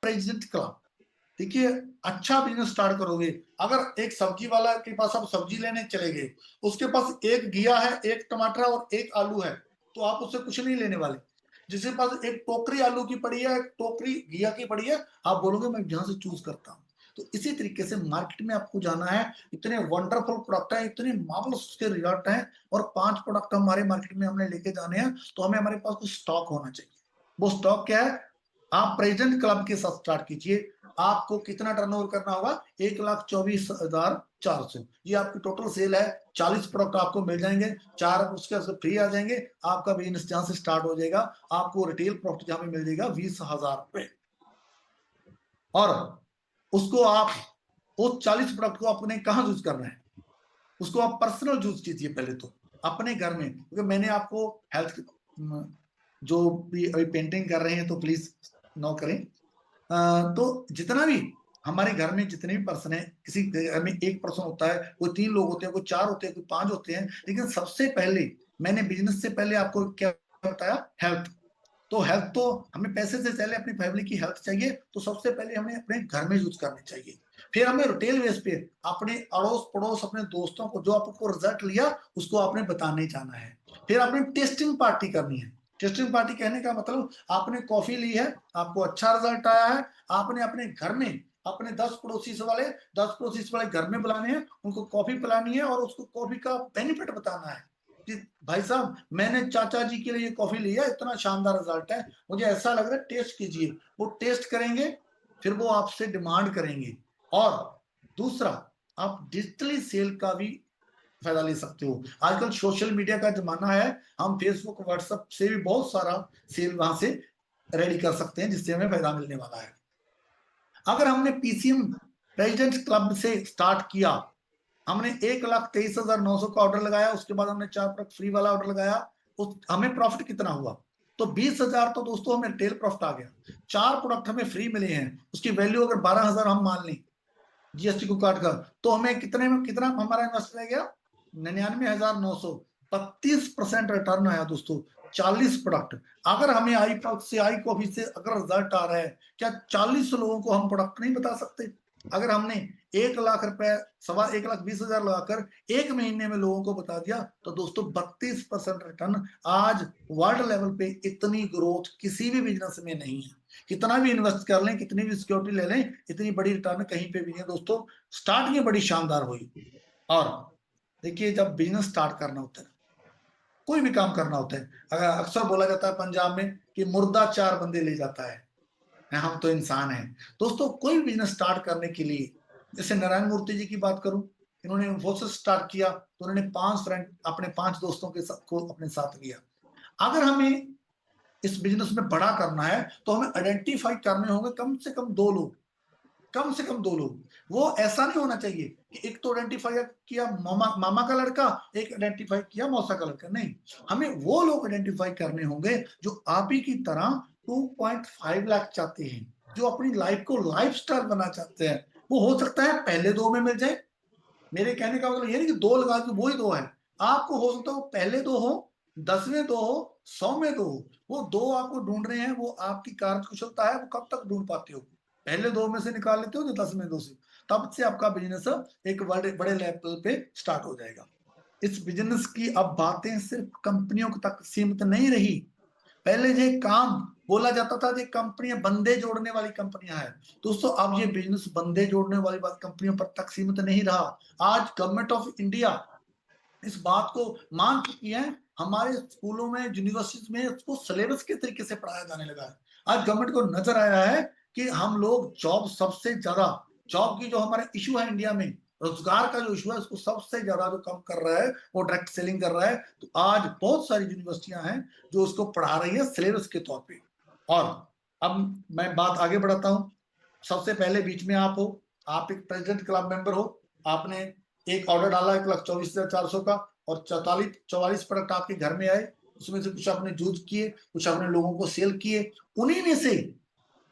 President club. देखिए, अच्छा business start करोगे। अगर एक सब्जी वाला के पास आप सब्जी लेने चले गए, उसके पास एक घिया है, एक टमाटर और एक आलू है, तो आप उससे कुछ नहीं लेने वाले। जिसके पास एक टोकरी आलू की पड़ी है, एक टोकरी घिया की पड़ी है, आप बोलोगे मैं जहां से चूज करता हूं। तो इसी तरीके से मार्केट में आपको जाना है। इतने वंडरफुल प्रोडक्ट है, इतने मार्वलस उसके रिजल्ट हैं, और 5 प्रोडक्ट हमारे मार्केट में हमने लेके जाने हैं, तो हमें हमारे पास कुछ स्टॉक होना चाहिए। वो स्टॉक क्या है? आप प्रेसिडेंट क्लब के साथ स्टार्ट कीजिए। आपको कितना टर्नओवर करना होगा? 1,24,400। ये आपकी टोटल सेल है। 40 प्रोडक्ट आपको मिल जाएंगे, 4 उसके फ्री आ जाएंगे। आपका बिजनेस जहां से स्टार्ट हो जाएगा, आपको रिटेल प्रॉफिट जहां पे मिल जाएगा 20,000 रुपए। और उसको आप उस 40 प्रोडक्ट को अपने कहां यूज करना है? उसको आप पर्सनल यूज कीजिए पहले तो अपने घर में, क्योंकि मैंने आपको हेल्थ, जो भी अभी पेंटिंग कर रहे हैं तो प्लीज नो करें। तो जितना भी हमारे घर में जितने भी पर्सन है, किसी घर में एक पर्सन होता है, कोई 3 लोग होते हैं, कोई 4 होते हैं, कोई 5 होते हैं, लेकिन सबसे पहले मैंने बिजनेस से पहले आपको क्या बताया? हेल्थ। तो हेल्थ तो हमें पैसे से पहले अपनी फैमिली की हेल्थ चाहिए, तो सबसे पहले हमें अपने घर में यूज करनी चाहिए। फिर हमें रिटेल बेस पे अपने अड़ोस पड़ोस, अपने दोस्तों को जो आपको रिजल्ट लिया उसको आपने बताने जाना है। फिर आपने टेस्टिंग पार्टी करनी है। टेस्टिंग पार्टी कहने का मतलब, आपने कॉफी ली है, आपको अच्छा रिजल्ट आया है, आपने अपने घर में अपने 10 पड़ोसी वाले घर में बुलाने हैं, उनको कॉफी पिलानी है और उसको कॉफी का बेनिफिट बताना है कि भाई साहब, मैंने चाचा जी के लिए कॉफी ली है, इतना शानदार रिजल्ट है, मुझे ऐसा लग रहा है, टेस्ट कीजिए। वो टेस्ट करेंगे, फिर वो आपसे डिमांड करेंगे। और दूसरा, आप डिजिटली सेल का भी फायदा ले सकते हो। आजकल सोशल मीडिया का जमाना है, हम फेसबुक व्हाट्सएप से भी बहुत सारा सेल वहां से रेडी कर सकते हैं, जिससे हमें फायदा मिलने वाला है। अगर हमने पीसीएम प्रेसिडेंट क्लब से स्टार्ट किया, हमने 1,23,900 का ऑर्डर लगाया, उसके बाद हमने 4 प्रोडक्ट फ्री वाला ऑर्डर लगाया, उस हमें प्रॉफिट कितना हुआ? तो 20,000 तो दोस्तों हमें रिटेल प्रॉफिट आ गया। 4 प्रोडक्ट हमें फ्री मिले हैं, उसकी वैल्यू अगर 12,000 हम मान लें जीएसटी को काट कर, तो हमें कितने में कितना हमारा इन्वेस्ट रह गया? 99,900। 32% रिटर्न आया दोस्तों। 40 प्रोडक्ट। अगर हमें आई प्रोडक्ट से, आई कॉफी से अगर रिजल्ट आ रहा है, क्या 40 लोगों को हम प्रोडक्ट नहीं बता सकते? अगर हमने 1,00,000 रुपए, 1,20,000 लगाकर 1 महीने में लोगों को बता दिया, तो दोस्तों 32% रिटर्न। आज वर्ल्ड लेवल पे इतनी ग्रोथ किसी भी बिजनेस में नहीं है। कितना भी इन्वेस्ट कर लें, कितनी भी सिक्योरिटी ले लें, इतनी बड़ी रिटर्न कहीं पे भी नहीं है दोस्तों। स्टार्टिंग बड़ी शानदार हुई। और देखिए, जब बिजनेस स्टार्ट करना होता है, कोई भी काम करना होता है, अगर अक्सर बोला जाता है पंजाब में कि मुर्दा 4 बंदे ले जाता है, हम तो इंसान हैं। दोस्तों, कोई भी बिजनेस स्टार्ट करने के लिए, जैसे नारायण मूर्ति जी की बात करूं, इन्होंने इन्फोसिस स्टार्ट किया तो उन्होंने 5 फ्रेंड, अपने 5 दोस्तों के साथ को अपने साथ लिया। अगर हमें इस बिजनेस में बड़ा करना है, तो हमें आइडेंटिफाई करने होंगे कम से कम 2 लोग। कम से कम 2 लोग। वो ऐसा नहीं होना चाहिए कि एक तो आइडेंटिफाई किया मामा मामा का लड़का, एक आइडेंटिफाई किया मौसा का लड़का, नहीं। हमें वो लोग आइडेंटिफाई करने होंगे जो आप ही की तरह 2.5 लाख चाहते हैं, जो अपनी लाइफ को लाइफ स्टाइल बना चाहते हैं। वो हो सकता है पहले 2 में मिल जाए। मेरे कहने का मतलब ये नहीं कि 2 लगा के वो ही 2 है। आपको हो सकता है वो पहले 2 हो, 10 में 2 हो, 100 में 2 हो। वो 2 आपको ढूंढ रहे हैं, वो आपकी कार्यकुशलता है, वो कब तक ढूंढ पाते हो? पहले 2 में से निकाल लेते हो, जो 10 में 2 से, तब से आपका बिजनेस एक बड़े बड़े लेवल पे स्टार्ट हो जाएगा। इस बिजनेस की अब बातें सिर्फ कंपनियों तक सीमित नहीं रही। पहले ये काम बोला जाता था, ये कंपनियां बंदे जोड़ने वाली कंपनियां हैं। दोस्तों, अब ये बिजनेस बंदे जोड़ने वाली कंपनियों पर तक सीमित नहीं रहा। आज गवर्नमेंट ऑफ इंडिया इस बात को मान चुकी है। हमारे स्कूलों में, यूनिवर्सिटीज में उसको सिलेबस के तरीके से पढ़ाया जाने लगा है। आज गवर्नमेंट को नजर आया है कि हम लोग जॉब, सबसे ज्यादा जॉब की जो हमारे इशू है इंडिया में, रोजगार का जो इशू है, उसको सबसे ज्यादा जो कम कर रहा है वो डायरेक्ट सेलिंग कर रहा है। तो आज बहुत सारी यूनिवर्सिटियां हैं जो उसको पढ़ा रही है सिलेबस के तौर पे। और अब मैं बात आगे बढ़ाता हूं। सबसे पहले बीच में आप हो, आप एक प्रेसिडेंट क्लब मेंबर हो, आपने एक ऑर्डर डाला 1,24,400 का, और 44 प्रोडक्ट आपके घर में आए। उसमें से कुछ आपने यूज किए, कुछ आपने लोगों को सेल किए। उन्हीं में से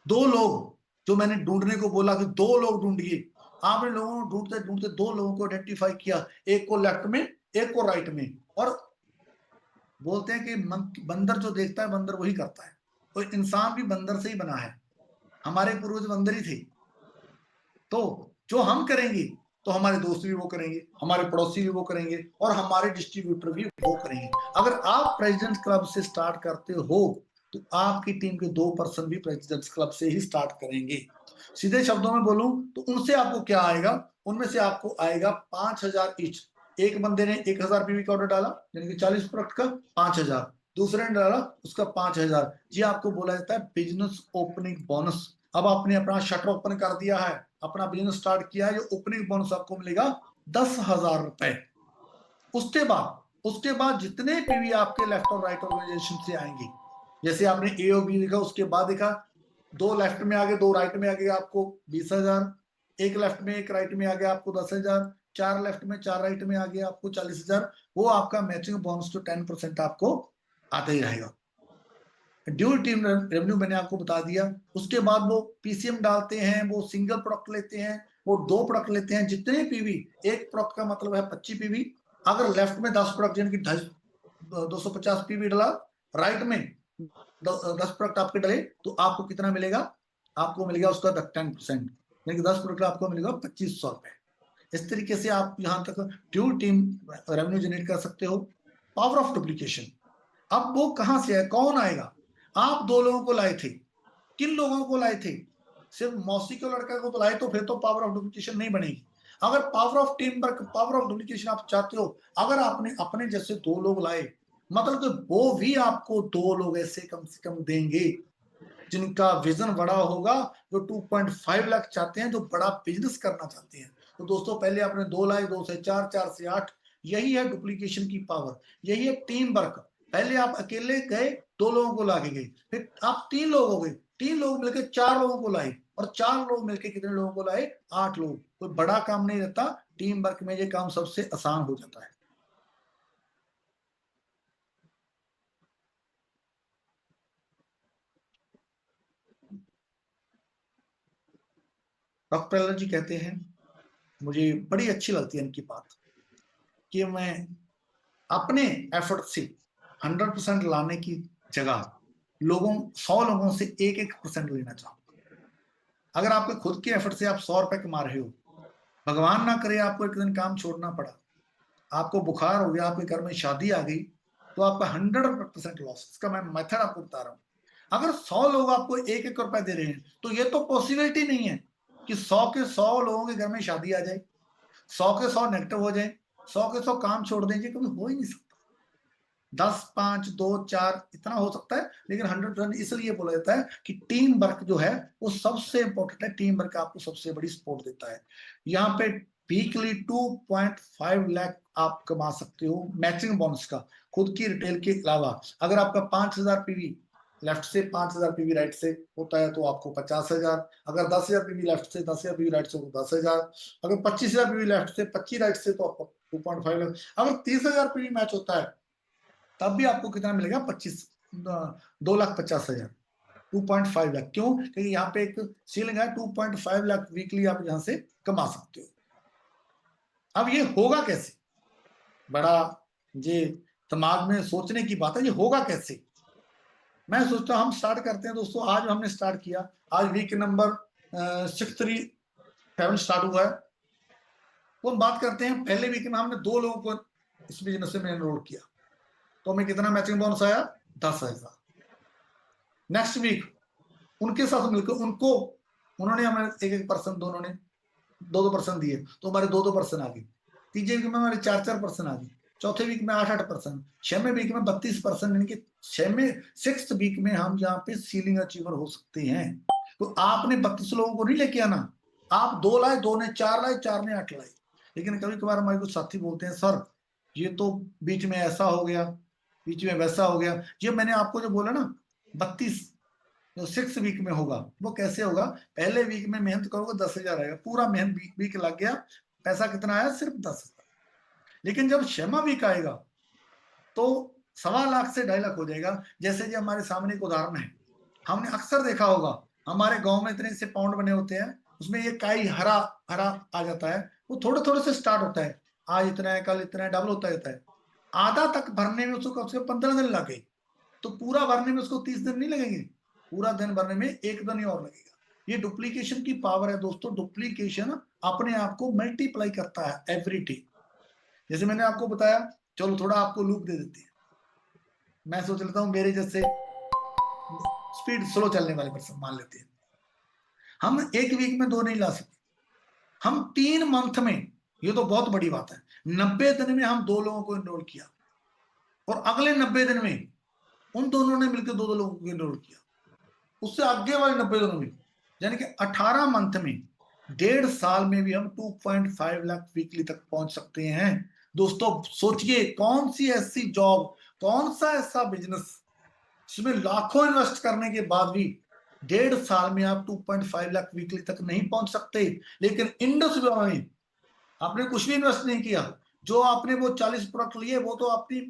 2 लोग, जो मैंने ढूंढने को बोला कि 2 लोग ढूंढिए, आपने लोगों को ढूंढते ढूंढते 2 लोगों को आइडेंटिफाई किया, एक को लेफ्ट में, एक को राइट में। और बोलते हैं कि बंदर जो देखता है, बंदर वही करता है। तो इंसान भी बंदर से ही बना है। हमारे पूर्वज अंदर ही थे। तो जो हम करेंगे तो हमारे दोस्त भी वो करेंगे, हमारे पड़ोसी भी वो करेंगे, और हमारे डिस्ट्रीब्यूटर भी वो करेंगे। अगर आप प्रेसिडेंट्स क्लब से स्टार्ट करते हो तो आपकी टीम के 2% भी प्रेसिडेंट्स क्लब से ही स्टार्ट करेंगे। सीधे शब्दों में बोलूं तो उनसे आपको क्या आएगा, उनमें से आपको आएगा 5,000 ईच। एक बंदे ने 1,000 पीवी का ऑर्डर डाला, यानी कि 40 प्रोडक्ट का 5,000, दूसरे ने डाला उसका 5,000। ये आपको बोला जाता है बिजनेस ओपनिंग बोनस। अब आपने अपना शटर ओपन कर दिया है, अपना बिजनेस स्टार्ट किया है, जो ओपनिंग बोनस आपको मिलेगा 10,000 रुपए। उसके बाद जितने पीवी आपके लेफ्ट और राइट ऑर्गेनाइजेशन से आएंगे, जैसे आपने ए और बी लिखा, उसके बाद देखा 2 लेफ्ट में आ गए 2 राइट में आ गए आपको 20,000, एक लेफ्ट में एक राइट में आ गया आपको 10,000, 4 लेफ्ट में 4 राइट में आ गया आपको 40,000। वो आपका मैचिंग बोनस तो 10% आपको आता ही रहेगा। ड्यूल टीम रेवेन्यू मैंने आपको बता दिया। उसके बाद वो पीसीएम डालते हैं, वो सिंगल प्रोडक्ट लेते हैं, वो 2 प्रोडक्ट लेते हैं, जितने पीवी, एक प्रोडक्ट का मतलब है 25 पीवी। अगर लेफ्ट में 10 प्रोडक्ट यानी कि 250 पीवी डाला, राइट में 10 प्रोडक्ट आपके डले, तो आपको कितना मिलेगा, आपको मिलेगा उसका 10%, यानी कि 10 प्रोडक्ट आपको मिलेगा 2,500 रुपए। इस तरीके से आप यहां तक ड्यूल टीम रेवेन्यू जनरेट कर सकते हो। पावर ऑफ डुप्लीकेशन, अब वो कहां से है, कौन आएगा। आप 2 लोगों को लाए थे, किन लोगों को लाए थे, सिर्फ मौसी को लड़का को तो लाए, तो फिर तो पावर ऑफ डुप्लीकेशन नहीं बनेगी। अगर power of team work, power of duplication आप चाहते हो, अगर आपने अपने जैसे 2 लोग लाए, मतलब कि वो भी आपको 2 लोग ऐसे कम से कम देंगे जिनका विजन बड़ा होगा, जो 2.5 लाख चाहते हैं, जो बड़ा बिजनेस करना चाहते हैं। तो दोस्तों पहले आपने 2 लाए, 2 से 4, 4 से 8, यही है डुप्लीकेशन की पावर, यही है टीम वर्क। पहले आप अकेले गए 2 लोगों को लाके गए, फिर आप 3 लोग हो गए, 3 लोग मिलकर 4 लोगों को लाए, और 4 लोग मिलकर कितने लोगों को लाए, 8 लोग। कोई बड़ा काम नहीं रहता, टीम वर्क में ये काम सबसे आसान हो जाता है। डॉक्टर जी कहते हैं, मुझे बड़ी अच्छी लगती है इनकी बात, कि मैं अपने एफर्ट से 100% लाने की जगह 100 लोगों से 1-1% लेना चाहूंगा। अगर आपके खुद के एफर्ट से आप 100 रुपए कमा रहे हो, भगवान ना करे आपको एक दिन काम छोड़ना पड़ा, आपको बुखार हो गया, आपके घर में शादी आ गई, तो आपका 100% लॉस। इसका मैं मेथड आपको बता रहा हूँ। अगर 100 लोग आपको 1-1 रुपए दे रहे हैं, तो ये तो पॉसिबिलिटी नहीं है कि 100 के 100 लोगों के घर में शादी आ जाए, 100 के 100 नेगेटिव हो जाए, 100 के 100 काम छोड़ देंगे, कभी हो ही नहीं सकता। 10, 5, 2, 4 इतना हो सकता है, लेकिन 100% इसलिए बोला जाता है कि टीम वर्क जो है वो सबसे इंपॉर्टेंट है। टीम वर्क आपको सबसे बड़ी सपोर्ट देता है। यहाँ पे वीकली 2.5 लाख आप कमा सकते हो मैचिंग बोनस का, खुद की रिटेल के अलावा। अगर आपका 5,000 पीवी लेफ्ट से, 5,000 पीवी राइट से होता है, तो आपको 50,000। अगर 10,000 पीवी लेफ्ट से, 10,000 पीवी राइट से, तो 10,000। अगर 25,000 पीवी लेफ्ट से, 25 राइट से, तो आपको 2.5 लाख। अगर 30,000 पीवी मैच होता है, तब भी आपको कितना मिलेगा, 2,50,000, 2.5 लाख। क्यों, क्योंकि यहाँ पे एक सीलिंग है, 2.5 लाख वीकली आप यहाँ से कमा सकते हो। अब ये होगा कैसे, बड़ा ये दिमाग में सोचने की बात है, ये होगा कैसे। मैं सोचता हूँ हम स्टार्ट करते हैं दोस्तों। आज हमने स्टार्ट किया, आज वीक नंबर 637 स्टार्ट हुआ है। तो हम बात करते हैं, पहले वीक में हमने 2 लोगों को इस बिजनेस में एनरोल किया, तो हमें कितना मैचिंग बोनस आया, 10,000। नेक्स्ट वीक उनके साथ मिलकर उनको, उन्होंने हमें 1-1%, दोनों ने 2-2% दिए, तो हमारे 2-2% आ गए। तीसरे वीक में हमारे 4-4% आ गए। चौथे वीक में 8-8%। 6वें वीक में 32%, यानी कि 6th वीक में हम यहाँ पे सीलिंग अचीवर हो सकते हैं। तो आपने 32 लोगों को नहीं लेके आना, आप 2 लाए, 2 ने 4 लाए, 4 ने 8 लाए। लेकिन कभी कभार हमारे कुछ साथी बोलते हैं, सर ये तो बीच में ऐसा हो गया, बीच में वैसा हो गया। ये मैंने आपको जो बोला ना, 32 जो 6th वीक में होगा, वो कैसे होगा, पहले वीक में मेहनत करोगे 10,000 आएगा, पूरा मेहनत वीक लग गया, पैसा कितना आया, सिर्फ 10,000। लेकिन जब 6वां वीक आएगा, तो 1.25 लाख से 2.5 लाख हो जाएगा। जैसे कि हमारे सामने एक उदाहरण है, हमने अक्सर देखा होगा, हमारे गांव में इतने से पाउंड बने होते हैं, उसमें ये काई हरा हरा आ जाता है, वो थोड़े थोड़े से स्टार्ट होता है, आज इतना है, कल इतना है, डबल होता रहता है। आधा तक भरने में उसको कम से कम 15 दिन लगे, तो पूरा भरने में उसको 30 दिन नहीं लगेंगे, पूरा दिन भरने में 1 दिन ही और लगेगा। ये डुप्लीकेशन की पावर है दोस्तों। डुप्लीकेशन अपने आप को मल्टीप्लाई करता है एवरी डे। जैसे मैंने आपको बताया, चलो थोड़ा आपको लूप दे देते हैं। मैं सोच लेता हूं मेरे जैसे स्पीड स्लो चलने वाले पर्सन मान लेते हैं, हम एक वीक में 2 नहीं ला सकते, हम 3 मंथ में, ये तो बहुत बड़ी बात है, 90 दिन में हम 2 लोगों को इनरोल किया, और अगले 90 दिन में उन दोनों ने मिलकर 2 लोगों को इनरोल किया, उससे आगे वाले 90 दिनों में, यानी कि 18 मंथ में, 1.5 साल में भी हम 2.5 लाख वीकली तक पहुंच सकते हैं। दोस्तों सोचिए, कौन सी ऐसी जॉब, कौन सा ऐसा बिजनेस जिसमें लाखों इन्वेस्ट करने के बाद भी 1.5 साल में आप 2.5 लाख वीकली तक नहीं पहुंच सकते। लेकिन इंडस में आपने कुछ भी इन्वेस्ट नहीं किया, जो आपने वो 40 प्रोडक्ट लिए, वो तो अपनी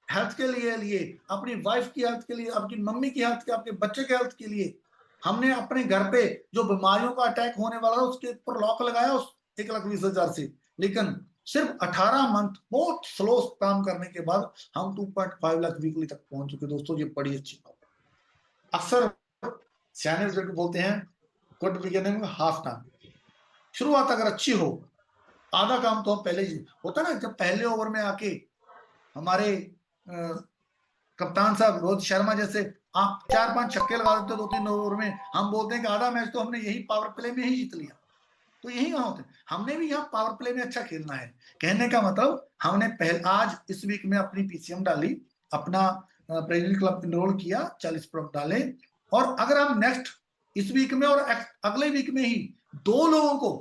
हेल्थ के लिए, अपनी वाइफ की हेल्थ के लिए, आपकी मम्मी की हेल्थ के, आपके बच्चे के हेल्थ के लिए। हमने अपने घर पे जो बीमारियों का अटैक होने वाला था उसके ऊपर लॉक लगाया उस 1,20,000 से। लेकिन सिर्फ 18 मंथ बहुत स्लो काम करने के बाद हम 2.5 लाख वीकली तक पहुंच चुके। दोस्तों ये बड़ी अच्छी बात। अक्सर सियाने बुजुर्ग बोलते हैं, गुड बिगिनिंग हाफ टाइम। शुरुआत अगर अच्छी हो, आधा काम तो हम पहले ही होता ना, जब पहले ओवर में आके हमारे कप्तान साहब रोहित शर्मा जैसे आप 4-5 छक्के लगा देते 2-3 ओवर में, हम बोलते हैं कि आधा मैच तो हमने यही पावर प्ले में ही जीत लिया। तो यही वहां होते हैं, हमने भी यहाँ पावर प्ले में अच्छा खेलना है। कहने का मतलब, हमने आज इस वीक में अपनी पीसीएम डाली, अपना प्रेसिडेंट क्लब इनरोल किया, 40 प्रोडक्ट डाले, और अगर हम नेक्स्ट इस वीक में और अगले वीक में ही 2 लोगों को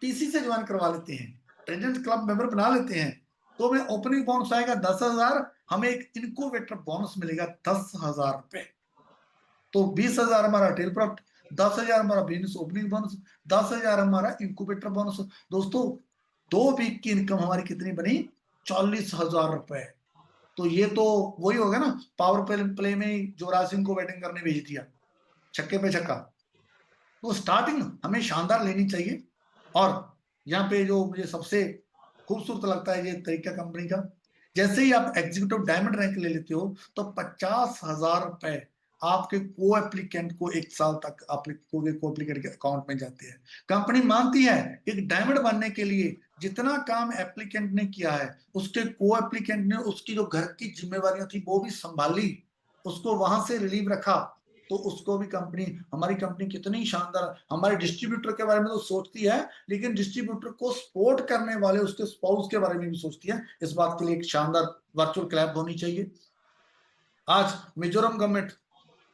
टीसी से ज्वाइन करवा लेते हैं, प्रेसिडेंट क्लब मेंबर बना लेते हैं, तो हमें ओपनिंग बोनस आएगा 10,000, हमें एक इनक्यूबेटर बोनस मिलेगा 10,000 रुपए। तो 20,000 हमारा टेल प्रोडक्ट, 10,000 हमारा बिजनेस ओपनिंग बोनस, 10,000 हमारा इंक्यूबेटर बोनस। दोस्तों 2 वीक की इनकम हमारी कितनी बनी? 40,000 रुपए। तो ये तो वही हो गया ना, पावर प्ले में ही युवराज सिंह को बैटिंग करने भेज दिया, छक्के पे छक्का। तो स्टार्टिंग हमें शानदार लेनी चाहिए। और यहाँ पे जो मुझे सबसे खूबसूरत लगता है ये तरीका कंपनी का, जैसे ही आप एग्जीक्यूटिव डायमंड रैंक ले लेते हो तो 50,000 रुपए आपके को एप्लीकेंट को 1 साल तक आपके को एप्लीकेंट के अकाउंट में जाते हैं। कंपनी मानती है एक डायमंड बनने के लिए जितना काम एप्लीकेंट ने किया है, उसके को एप्लीकेंट ने उसकी जो घर की जिम्मेवारियां थी वो भी संभाली, उसको वहां से रिलीव रखा, तो उसको भी कंपनी, हमारी कंपनी कितनी शानदार, हमारे डिस्ट्रीब्यूटर के बारे में तो सोचती है, लेकिन डिस्ट्रीब्यूटर को सपोर्ट करने वाले उसके स्पाउस के बारे में भी सोचती है। इस बात के लिए एक शानदार वर्चुअल क्लैप होनी चाहिए। आज मिजोरम गवर्नमेंट,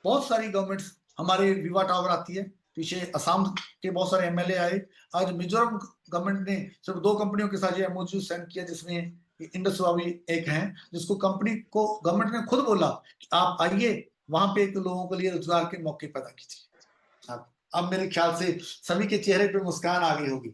बहुत सारी गवर्नमेंट्स हमारे विवा टावर आती है, पीछे असम के बहुत सारे एमएलए आए। आज मिजोरम गवर्नमेंट ने सिर्फ 2 कंपनियों के साथ ये एमओयू साइन किया, जिसमें इंडस भी एक है, जिसको कंपनी को गवर्नमेंट ने खुद बोला कि आप आइए, वहां पे एक लोगों के लिए रोजगार के मौके पैदा कीजिए। अब मेरे ख्याल से सभी के चेहरे पे मुस्कान आ गई होगी।